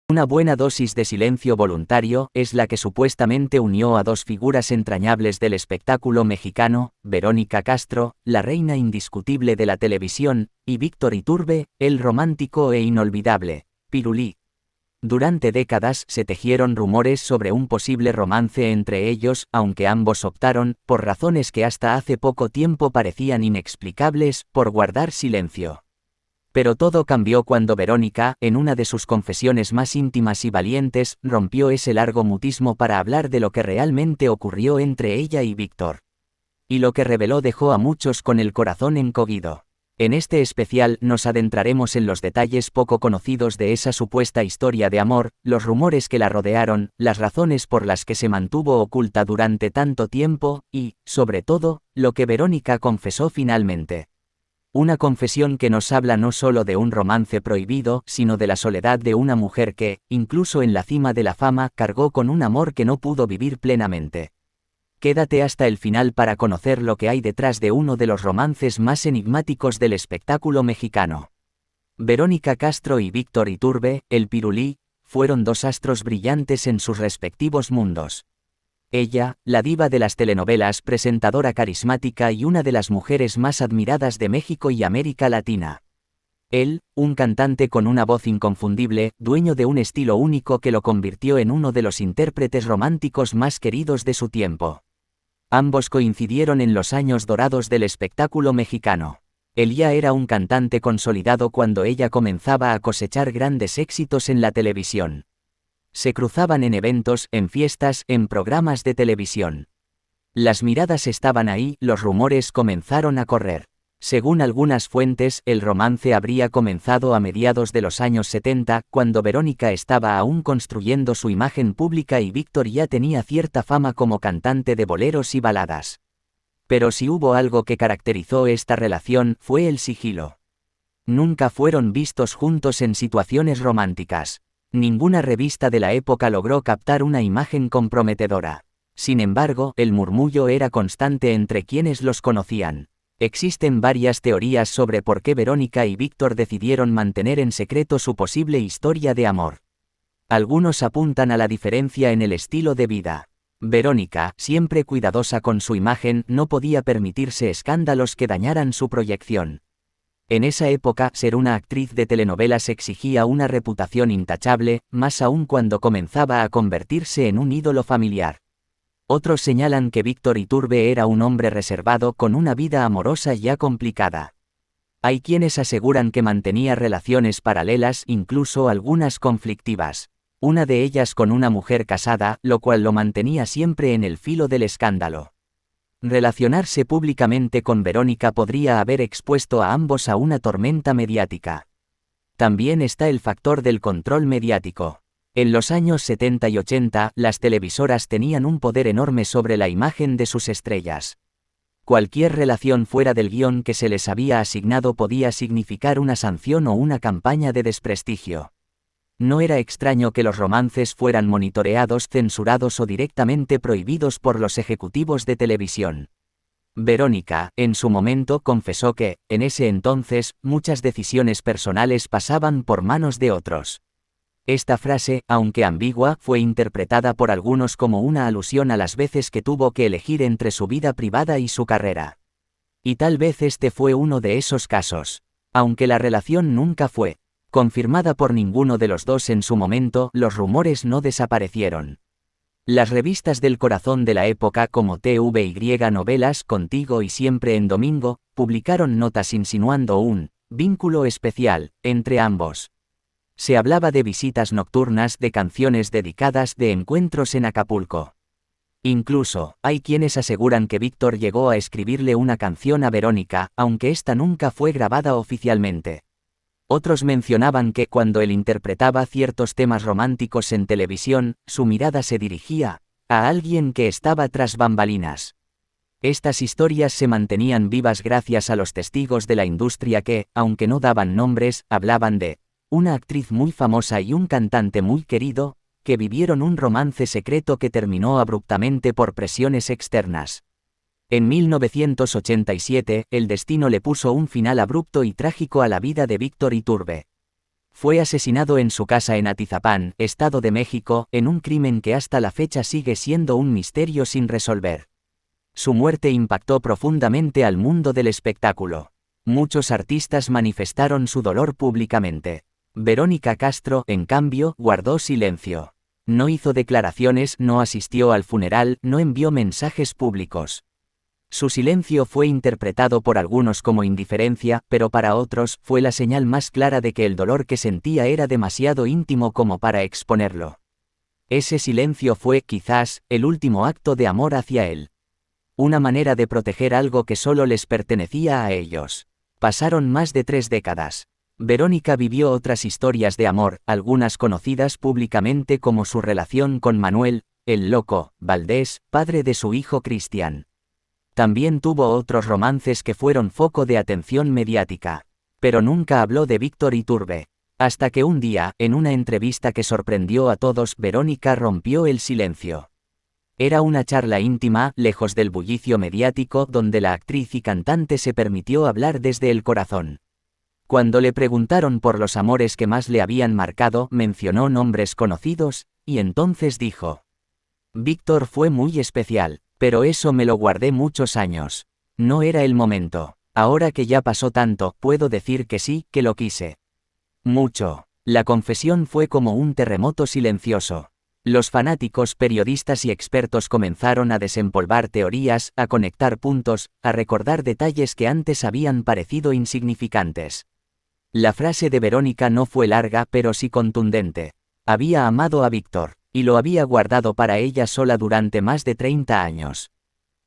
Una buena dosis de silencio voluntario es la que supuestamente unió a dos figuras entrañables del espectáculo mexicano, Verónica Castro, la reina indiscutible de la televisión, y Víctor Iturbe, el romántico e inolvidable Pirulí. Durante décadas se tejieron rumores sobre un posible romance entre ellos, aunque ambos optaron, por razones que hasta hace poco tiempo parecían inexplicables, por guardar silencio. Pero todo cambió cuando Verónica, en una de sus confesiones más íntimas y valientes, rompió ese largo mutismo para hablar de lo que realmente ocurrió entre ella y Víctor. Y lo que reveló dejó a muchos con el corazón encogido. En este especial nos adentraremos en los detalles poco conocidos de esa supuesta historia de amor, los rumores que la rodearon, las razones por las que se mantuvo oculta durante tanto tiempo, y, sobre todo, lo que Verónica confesó finalmente. Una confesión que nos habla no solo de un romance prohibido, sino de la soledad de una mujer que, incluso en la cima de la fama, cargó con un amor que no pudo vivir plenamente. Quédate hasta el final para conocer lo que hay detrás de uno de los romances más enigmáticos del espectáculo mexicano. Verónica Castro y Víctor Iturbe, el Pirulí, fueron dos astros brillantes en sus respectivos mundos. Ella, la diva de las telenovelas, presentadora carismática y una de las mujeres más admiradas de México y América Latina. Él, un cantante con una voz inconfundible, dueño de un estilo único que lo convirtió en uno de los intérpretes románticos más queridos de su tiempo. Ambos coincidieron en los años dorados del espectáculo mexicano. Él ya era un cantante consolidado cuando ella comenzaba a cosechar grandes éxitos en la televisión. Se cruzaban en eventos, en fiestas, en programas de televisión. Las miradas estaban ahí, los rumores comenzaron a correr. Según algunas fuentes, el romance habría comenzado a mediados de los años 70, cuando Verónica estaba aún construyendo su imagen pública y Víctor ya tenía cierta fama como cantante de boleros y baladas. Pero si hubo algo que caracterizó esta relación, fue el sigilo. Nunca fueron vistos juntos en situaciones románticas. Ninguna revista de la época logró captar una imagen comprometedora. Sin embargo, el murmullo era constante entre quienes los conocían. Existen varias teorías sobre por qué Verónica y Víctor decidieron mantener en secreto su posible historia de amor. Algunos apuntan a la diferencia en el estilo de vida. Verónica, siempre cuidadosa con su imagen, no podía permitirse escándalos que dañaran su proyección. En esa época, ser una actriz de telenovelas exigía una reputación intachable, más aún cuando comenzaba a convertirse en un ídolo familiar. Otros señalan que Víctor Iturbe era un hombre reservado con una vida amorosa ya complicada. Hay quienes aseguran que mantenía relaciones paralelas, incluso algunas conflictivas. Una de ellas con una mujer casada, lo cual lo mantenía siempre en el filo del escándalo. Relacionarse públicamente con Verónica podría haber expuesto a ambos a una tormenta mediática. También está el factor del control mediático. En los años 70 y 80, las televisoras tenían un poder enorme sobre la imagen de sus estrellas. Cualquier relación fuera del guión que se les había asignado podía significar una sanción o una campaña de desprestigio. No era extraño que los romances fueran monitoreados, censurados o directamente prohibidos por los ejecutivos de televisión. Verónica, en su momento, confesó que, en ese entonces, muchas decisiones personales pasaban por manos de otros. Esta frase, aunque ambigua, fue interpretada por algunos como una alusión a las veces que tuvo que elegir entre su vida privada y su carrera. Y tal vez este fue uno de esos casos. Aunque la relación nunca fue confirmada por ninguno de los dos en su momento, los rumores no desaparecieron. Las revistas del corazón de la época como TVY Novelas, Contigo y Siempre en Domingo, publicaron notas insinuando un vínculo especial entre ambos. Se hablaba de visitas nocturnas, de canciones dedicadas, de encuentros en Acapulco. Incluso, hay quienes aseguran que Víctor llegó a escribirle una canción a Verónica, aunque esta nunca fue grabada oficialmente. Otros mencionaban que cuando él interpretaba ciertos temas románticos en televisión, su mirada se dirigía a alguien que estaba tras bambalinas. Estas historias se mantenían vivas gracias a los testigos de la industria que, aunque no daban nombres, hablaban de una actriz muy famosa y un cantante muy querido, que vivieron un romance secreto que terminó abruptamente por presiones externas. En 1987, el destino le puso un final abrupto y trágico a la vida de Víctor Iturbe. Fue asesinado en su casa en Atizapán, Estado de México, en un crimen que hasta la fecha sigue siendo un misterio sin resolver. Su muerte impactó profundamente al mundo del espectáculo. Muchos artistas manifestaron su dolor públicamente. Verónica Castro, en cambio, guardó silencio. No hizo declaraciones, no asistió al funeral, no envió mensajes públicos. Su silencio fue interpretado por algunos como indiferencia, pero para otros fue la señal más clara de que el dolor que sentía era demasiado íntimo como para exponerlo. Ese silencio fue, quizás, el último acto de amor hacia él. Una manera de proteger algo que solo les pertenecía a ellos. Pasaron más de 3 décadas. Verónica vivió otras historias de amor, algunas conocidas públicamente como su relación con Manuel, el Loco, Valdés, padre de su hijo Cristian. También tuvo otros romances que fueron foco de atención mediática. Pero nunca habló de Víctor Iturbe. Hasta que un día, en una entrevista que sorprendió a todos, Verónica rompió el silencio. Era una charla íntima, lejos del bullicio mediático, donde la actriz y cantante se permitió hablar desde el corazón. Cuando le preguntaron por los amores que más le habían marcado, mencionó nombres conocidos, y entonces dijo: Víctor fue muy especial. Pero eso me lo guardé muchos años. No era el momento. Ahora que ya pasó tanto, puedo decir que sí, que lo quise. Mucho. La confesión fue como un terremoto silencioso. Los fanáticos, periodistas y expertos comenzaron a desempolvar teorías, a conectar puntos, a recordar detalles que antes habían parecido insignificantes. La frase de Verónica no fue larga, pero sí contundente. Había amado a Víctor. Y lo había guardado para ella sola durante más de 30 años.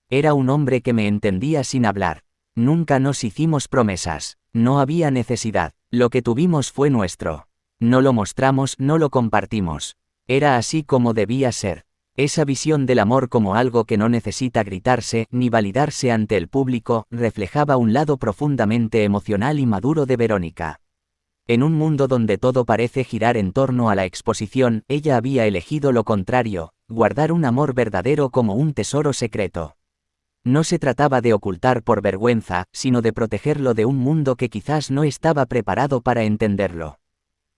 Era un hombre que me entendía sin hablar. Nunca nos hicimos promesas. No había necesidad. Lo que tuvimos fue nuestro. No lo mostramos, no lo compartimos. Era así como debía ser. Esa visión del amor como algo que no necesita gritarse ni validarse ante el público, reflejaba un lado profundamente emocional y maduro de Verónica. En un mundo donde todo parece girar en torno a la exposición, ella había elegido lo contrario, guardar un amor verdadero como un tesoro secreto. No se trataba de ocultar por vergüenza, sino de protegerlo de un mundo que quizás no estaba preparado para entenderlo.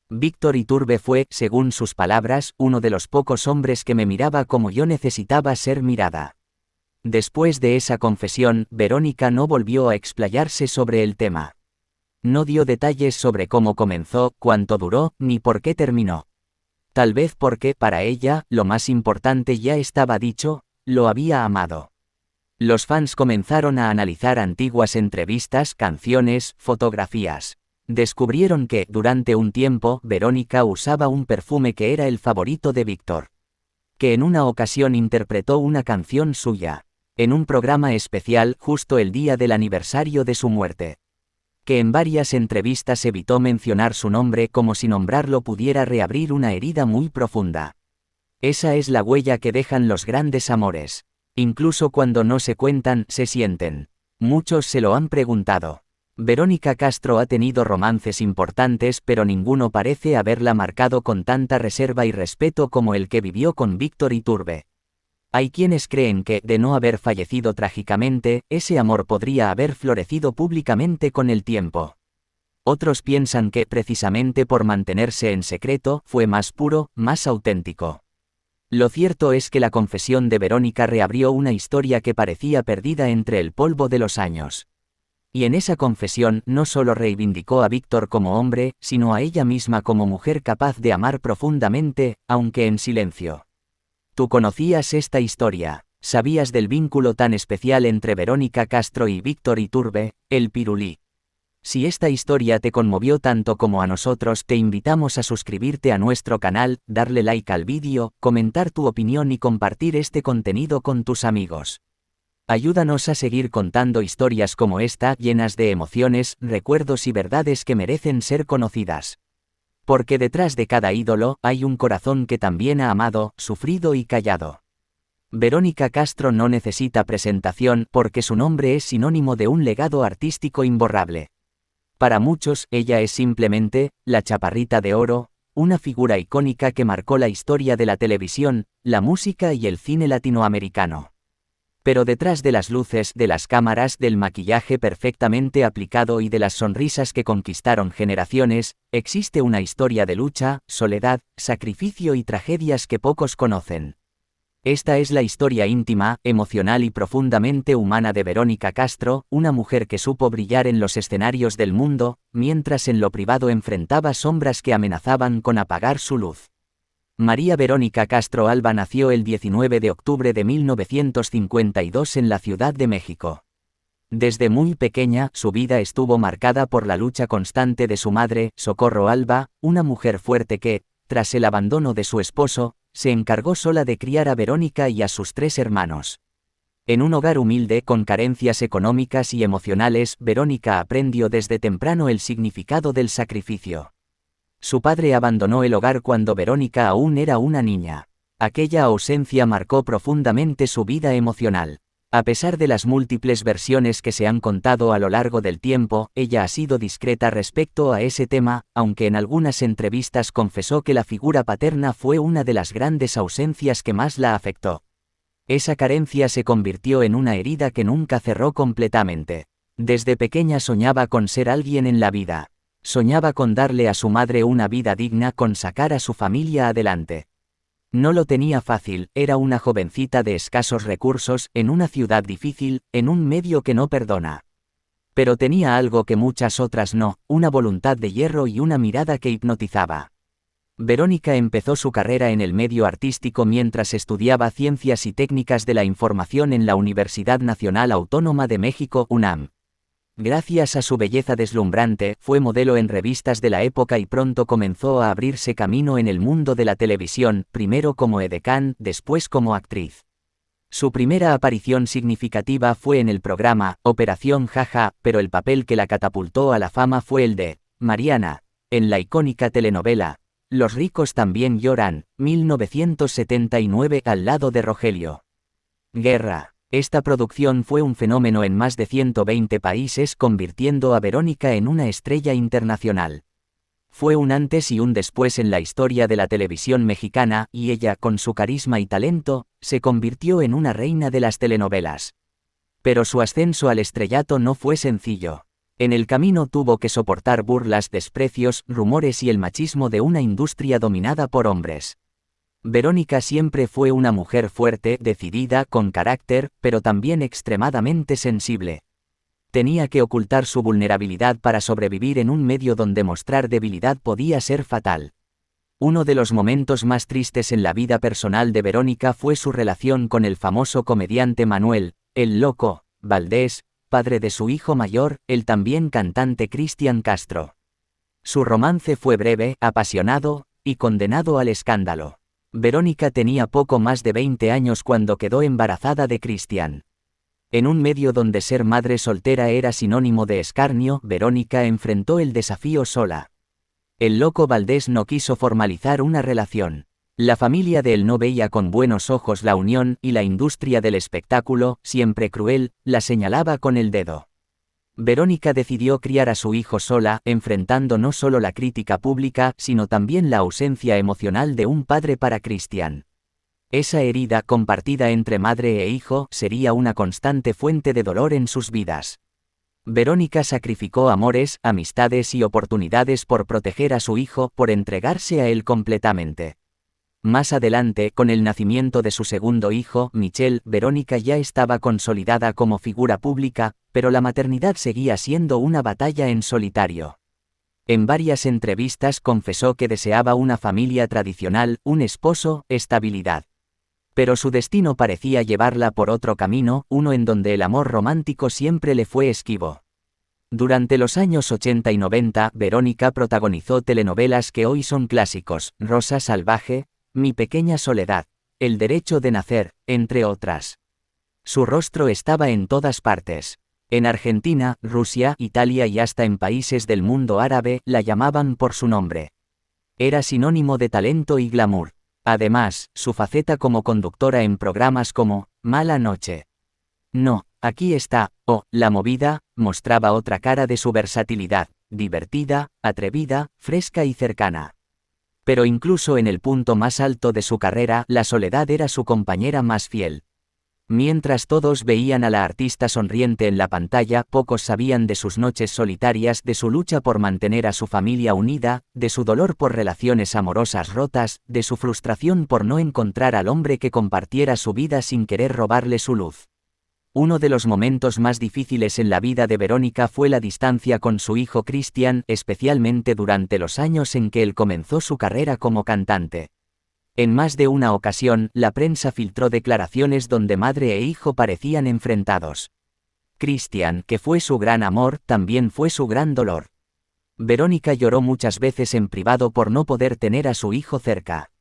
Víctor Iturbe fue, según sus palabras, uno de los pocos hombres que me miraba como yo necesitaba ser mirada. Después de esa confesión, Verónica no volvió a explayarse sobre el tema. No dio detalles sobre cómo comenzó, cuánto duró, ni por qué terminó. Tal vez porque, para ella, lo más importante ya estaba dicho: lo había amado. Los fans comenzaron a analizar antiguas entrevistas, canciones, fotografías. Descubrieron que, durante un tiempo, Verónica usaba un perfume que era el favorito de Víctor. Que en una ocasión interpretó una canción suya. En un programa especial, justo el día del aniversario de su muerte. Que en varias entrevistas evitó mencionar su nombre como si nombrarlo pudiera reabrir una herida muy profunda. Esa es la huella que dejan los grandes amores. Incluso cuando no se cuentan, se sienten. Muchos se lo han preguntado. Verónica Castro ha tenido romances importantes, pero ninguno parece haberla marcado con tanta reserva y respeto como el que vivió con Víctor Iturbe. Hay quienes creen que, de no haber fallecido trágicamente, ese amor podría haber florecido públicamente con el tiempo. Otros piensan que, precisamente por mantenerse en secreto, fue más puro, más auténtico. Lo cierto es que la confesión de Verónica reabrió una historia que parecía perdida entre el polvo de los años. Y en esa confesión no solo reivindicó a Víctor como hombre, sino a ella misma como mujer capaz de amar profundamente, aunque en silencio. Tú conocías esta historia, sabías del vínculo tan especial entre Verónica Castro y Víctor Iturbe, el Pirulí. Si esta historia te conmovió tanto como a nosotros, te invitamos a suscribirte a nuestro canal, darle like al vídeo, comentar tu opinión y compartir este contenido con tus amigos. Ayúdanos a seguir contando historias como esta, llenas de emociones, recuerdos y verdades que merecen ser conocidas. Porque detrás de cada ídolo, hay un corazón que también ha amado, sufrido y callado. Verónica Castro no necesita presentación, porque su nombre es sinónimo de un legado artístico imborrable. Para muchos, ella es simplemente, la Chaparrita de Oro, una figura icónica que marcó la historia de la televisión, la música y el cine latinoamericano. Pero detrás de las luces, de las cámaras, del maquillaje perfectamente aplicado y de las sonrisas que conquistaron generaciones, existe una historia de lucha, soledad, sacrificio y tragedias que pocos conocen. Esta es la historia íntima, emocional y profundamente humana de Verónica Castro, una mujer que supo brillar en los escenarios del mundo, mientras en lo privado enfrentaba sombras que amenazaban con apagar su luz. María Verónica Castro Alba nació el 19 de octubre de 1952 en la Ciudad de México. Desde muy pequeña, su vida estuvo marcada por la lucha constante de su madre, Socorro Alba, una mujer fuerte que, tras el abandono de su esposo, se encargó sola de criar a Verónica y a sus 3 hermanos. En un hogar humilde con carencias económicas y emocionales, Verónica aprendió desde temprano el significado del sacrificio. Su padre abandonó el hogar cuando Verónica aún era una niña. Aquella ausencia marcó profundamente su vida emocional. A pesar de las múltiples versiones que se han contado a lo largo del tiempo, ella ha sido discreta respecto a ese tema, aunque en algunas entrevistas confesó que la figura paterna fue una de las grandes ausencias que más la afectó. Esa carencia se convirtió en una herida que nunca cerró completamente. Desde pequeña soñaba con ser alguien en la vida. Soñaba con darle a su madre una vida digna, con sacar a su familia adelante. No lo tenía fácil, era una jovencita de escasos recursos, en una ciudad difícil, en un medio que no perdona. Pero tenía algo que muchas otras no, una voluntad de hierro y una mirada que hipnotizaba. Verónica empezó su carrera en el medio artístico mientras estudiaba Ciencias y Técnicas de la Información en la Universidad Nacional Autónoma de México, UNAM. Gracias a su belleza deslumbrante, fue modelo en revistas de la época y pronto comenzó a abrirse camino en el mundo de la televisión, primero como edecán, después como actriz. Su primera aparición significativa fue en el programa Operación Jaja, pero el papel que la catapultó a la fama fue el de Mariana, en la icónica telenovela Los ricos también lloran, 1979, al lado de Rogelio Guerra. Esta producción fue un fenómeno en más de 120 países, convirtiendo a Verónica en una estrella internacional. Fue un antes y un después en la historia de la televisión mexicana, y ella, con su carisma y talento, se convirtió en una reina de las telenovelas. Pero su ascenso al estrellato no fue sencillo. En el camino tuvo que soportar burlas, desprecios, rumores y el machismo de una industria dominada por hombres. Verónica siempre fue una mujer fuerte, decidida, con carácter, pero también extremadamente sensible. Tenía que ocultar su vulnerabilidad para sobrevivir en un medio donde mostrar debilidad podía ser fatal. Uno de los momentos más tristes en la vida personal de Verónica fue su relación con el famoso comediante Manuel, el Loco, Valdés, padre de su hijo mayor, el también cantante Cristian Castro. Su romance fue breve, apasionado, y condenado al escándalo. Verónica tenía poco más de 20 años cuando quedó embarazada de Cristian. En un medio donde ser madre soltera era sinónimo de escarnio, Verónica enfrentó el desafío sola. El Loco Valdés no quiso formalizar una relación. La familia de él no veía con buenos ojos la unión, y la industria del espectáculo, siempre cruel, la señalaba con el dedo. Verónica decidió criar a su hijo sola, enfrentando no solo la crítica pública, sino también la ausencia emocional de un padre para Cristian. Esa herida, compartida entre madre e hijo, sería una constante fuente de dolor en sus vidas. Verónica sacrificó amores, amistades y oportunidades por proteger a su hijo, por entregarse a él completamente. Más adelante, con el nacimiento de su segundo hijo, Michel, Verónica ya estaba consolidada como figura pública, pero la maternidad seguía siendo una batalla en solitario. En varias entrevistas confesó que deseaba una familia tradicional, un esposo, estabilidad. Pero su destino parecía llevarla por otro camino, uno en donde el amor romántico siempre le fue esquivo. Durante los años 80 y 90, Verónica protagonizó telenovelas que hoy son clásicos: Rosa Salvaje, Mi pequeña soledad, El derecho de nacer, entre otras. Su rostro estaba en todas partes. En Argentina, Rusia, Italia y hasta en países del mundo árabe, la llamaban por su nombre. Era sinónimo de talento y glamour. Además, su faceta como conductora en programas como Mala Noche, No, aquí está, o La Movida, mostraba otra cara de su versatilidad, divertida, atrevida, fresca y cercana. Pero incluso en el punto más alto de su carrera, la soledad era su compañera más fiel. Mientras todos veían a la artista sonriente en la pantalla, pocos sabían de sus noches solitarias, de su lucha por mantener a su familia unida, de su dolor por relaciones amorosas rotas, de su frustración por no encontrar al hombre que compartiera su vida sin querer robarle su luz. Uno de los momentos más difíciles en la vida de Verónica fue la distancia con su hijo Christian, especialmente durante los años en que él comenzó su carrera como cantante. En más de una ocasión, la prensa filtró declaraciones donde madre e hijo parecían enfrentados. Christian, que fue su gran amor, también fue su gran dolor. Verónica lloró muchas veces en privado por no poder tener a su hijo cerca.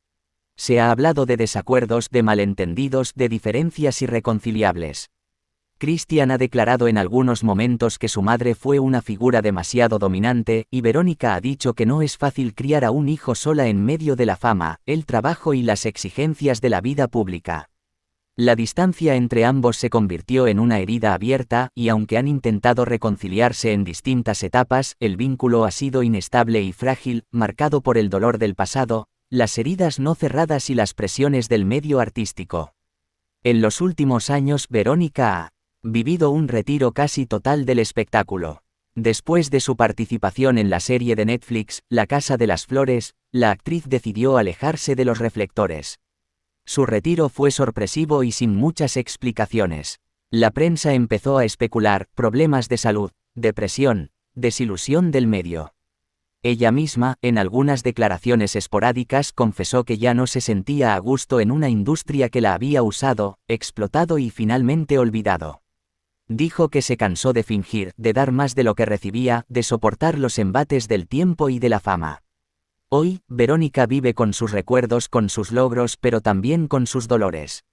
Se ha hablado de desacuerdos, de malentendidos, de diferencias irreconciliables. Christian ha declarado en algunos momentos que su madre fue una figura demasiado dominante, y Verónica ha dicho que no es fácil criar a un hijo sola en medio de la fama, el trabajo y las exigencias de la vida pública. La distancia entre ambos se convirtió en una herida abierta, y aunque han intentado reconciliarse en distintas etapas, el vínculo ha sido inestable y frágil, marcado por el dolor del pasado, las heridas no cerradas y las presiones del medio artístico. En los últimos años, Verónica ha vivido un retiro casi total del espectáculo. Después de su participación en la serie de Netflix, La Casa de las Flores, la actriz decidió alejarse de los reflectores. Su retiro fue sorpresivo y sin muchas explicaciones. La prensa empezó a especular: problemas de salud, depresión, desilusión del medio. Ella misma, en algunas declaraciones esporádicas, confesó que ya no se sentía a gusto en una industria que la había usado, explotado y finalmente olvidado. Dijo que se cansó de fingir, de dar más de lo que recibía, de soportar los embates del tiempo y de la fama. Hoy, Verónica vive con sus recuerdos, con sus logros, pero también con sus dolores.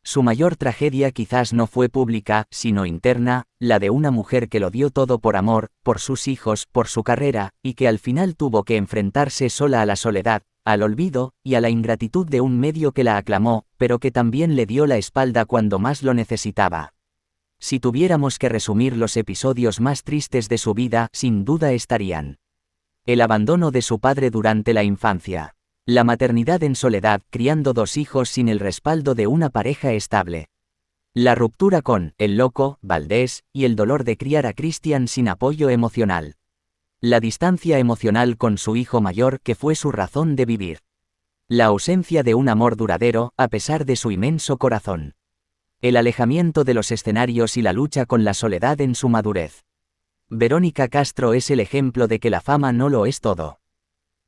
Su mayor tragedia quizás no fue pública, sino interna, la de una mujer que lo dio todo por amor, por sus hijos, por su carrera, y que al final tuvo que enfrentarse sola a la soledad, al olvido, y a la ingratitud de un medio que la aclamó, pero que también le dio la espalda cuando más lo necesitaba. Si tuviéramos que resumir los episodios más tristes de su vida, sin duda estarían: el abandono de su padre durante la infancia, la maternidad en soledad, criando 2 hijos sin el respaldo de una pareja estable, la ruptura con el loco, Valdés, y el dolor de criar a Christian sin apoyo emocional, la distancia emocional con su hijo mayor, que fue su razón de vivir, la ausencia de un amor duradero, a pesar de su inmenso corazón, el alejamiento de los escenarios y la lucha con la soledad en su madurez. Verónica Castro es el ejemplo de que la fama no lo es todo.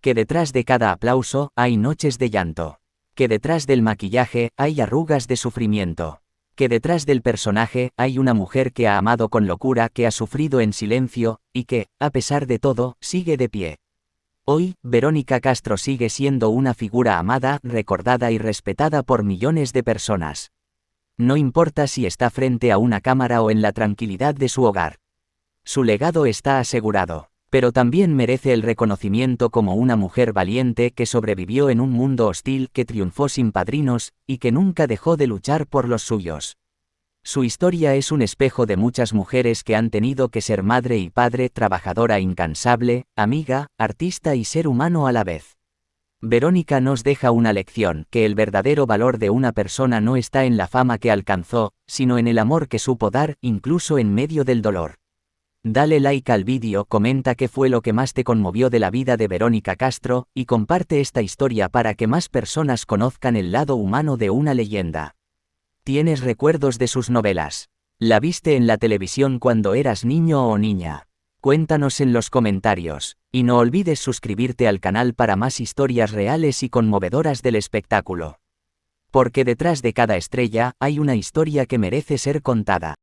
Que detrás de cada aplauso, hay noches de llanto. Que detrás del maquillaje, hay arrugas de sufrimiento. Que detrás del personaje, hay una mujer que ha amado con locura, que ha sufrido en silencio, y que, a pesar de todo, sigue de pie. Hoy, Verónica Castro sigue siendo una figura amada, recordada y respetada por millones de personas. No importa si está frente a una cámara o en la tranquilidad de su hogar. Su legado está asegurado, pero también merece el reconocimiento como una mujer valiente que sobrevivió en un mundo hostil, que triunfó sin padrinos, y que nunca dejó de luchar por los suyos. Su historia es un espejo de muchas mujeres que han tenido que ser madre y padre, trabajadora incansable, amiga, artista y ser humano a la vez. Verónica nos deja una lección: que el verdadero valor de una persona no está en la fama que alcanzó, sino en el amor que supo dar, incluso en medio del dolor. Dale like al vídeo, comenta qué fue lo que más te conmovió de la vida de Verónica Castro, y comparte esta historia para que más personas conozcan el lado humano de una leyenda. ¿Tienes recuerdos de sus novelas? ¿La viste en la televisión cuando eras niño o niña? Cuéntanos en los comentarios, y no olvides suscribirte al canal para más historias reales y conmovedoras del espectáculo. Porque detrás de cada estrella, hay una historia que merece ser contada.